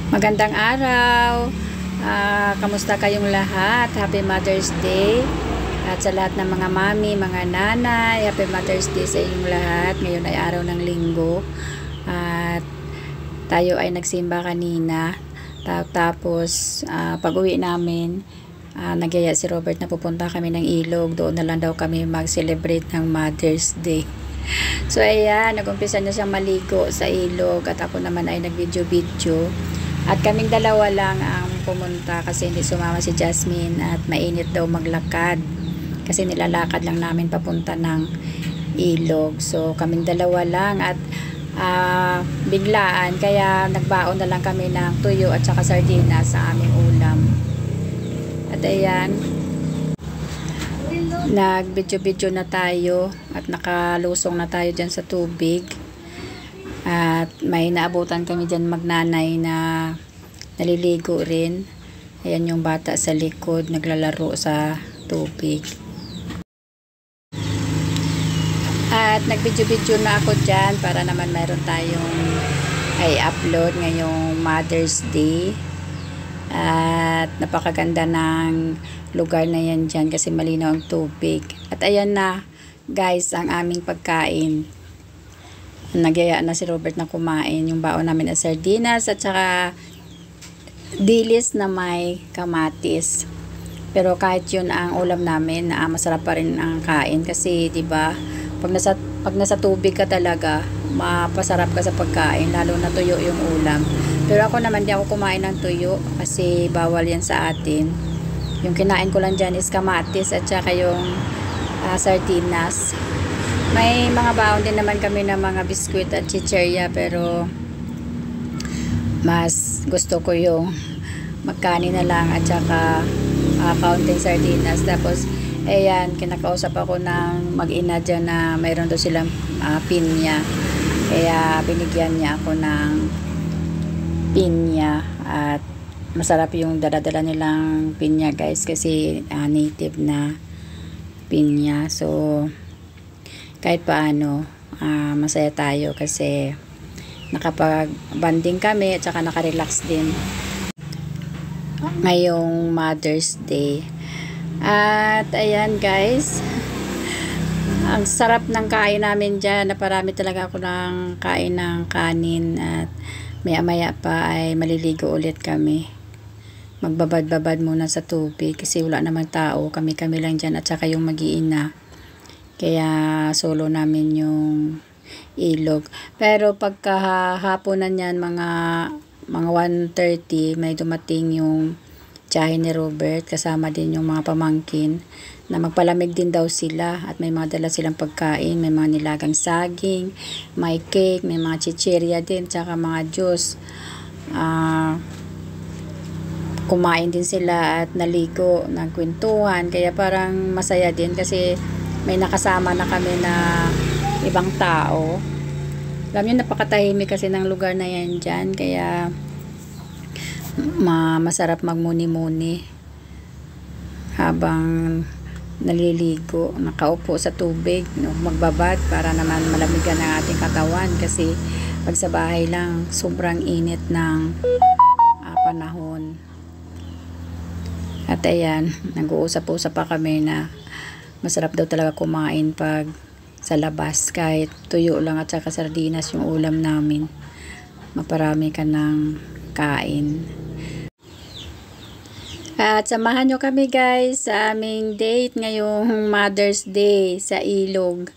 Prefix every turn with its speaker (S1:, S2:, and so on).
S1: Magandang araw. Kamusta kayong lahat? Happy Mother's Day. At sa lahat ng mga mami, mga nanay, Happy Mother's Day sa inyong lahat. Ngayon ay araw ng linggo. At tayo ay nagsimba kanina. Tapos pag-uwi namin, nagyaya si Robert na pupunta kami ng ilog. Doon na lang daw kami mag-celebrate ng Mother's Day. So ayan, nag-umpisa na siyang maligo sa ilog at ako naman ay nag-video-video. At kaming dalawa lang ang pumunta kasi hindi sumama si Jasmine at mainit daw maglakad. Kasi nilalakad lang namin papunta ng ilog. So kaming dalawa lang at biglaan kaya nagbaon na lang kami ng tuyo at saka sardinas sa aming ulam. At ayan, nag-video-video na tayo at nakalusong na tayo dyan sa tubig. At may naabutan kami dyan magnanay na naliligo rin. Ayan yung bata sa likod naglalaro sa tubig. At nag-video-video na ako dyan para naman mayroon tayong i-upload ngayong Mother's Day. At napakaganda ng lugar na yan dyan kasi malinaw ang tubig. At ayan na guys ang aming pagkain. Nagyaya na si Robert na kumain. Yung baon namin na sardinas at saka dilis na may kamatis. Pero kahit yun ang ulam namin, masarap pa rin ang kain kasi 'di ba? Pag nasa tubig ka talaga, mapasarap ka sa pagkain, lalo na tuyo yung ulam. Pero ako naman di ako kumain ng tuyo kasi bawal yan sa atin. Yung kinain ko lang dyan is kamatis at saka yung sardinas. May mga baon din naman kami ng mga biskwit at chicherya pero mas gusto ko yung magkanin na lang at saka kaunting sardinas. Tapos ayan, kinakausap ako ng mag-ina dyan na mayroon daw silang pinya. Kaya binigyan niya ako ng pinya at masarap yung dala-dala nilang pinya guys kasi native na pinya. So kahit paano masaya tayo kasi nakapag-banding kami at saka nakarelax din ngayong Mother's Day. At ayan guys, ang sarap ng kain namin dyan. Naparami talaga ako ng kain ng kanin at maya-maya pa ay maliligo ulit kami. Magbabad-babad muna sa tubig kasi wala namang tao. Kami-kami lang dyan at saka yung mag-iina. Kaya solo namin yung ilog. Pero pagkahapon na yan, mga 1:30, may dumating yung tiyahin ni Robert. Kasama din yung mga pamangkin na magpalamig din daw sila. At may mga dala silang pagkain. May mga nilagang saging, may cake, may mga chichirya din, tsaka mga juice. Kumain din sila at naligo, nagkwentuhan. Kaya parang masaya din kasi may nakasama na kami na ibang tao. Alam nyo, napakatahimik kasi ng lugar na yan dyan. Kaya masarap magmuni-muni habang naliligo, nakaupo sa tubig, magbabad para naman malamigan ang ating katawan kasi pag sa bahay lang sobrang init ng panahon. At ayan, nag-uusap-usap pa kami na masarap daw talaga kumain pag sa labas kahit tuyo lang at saka sardinas yung ulam namin. Maparami ka ng kain. At samahan nyo kami guys sa aming date ngayong Mother's Day sa ilog.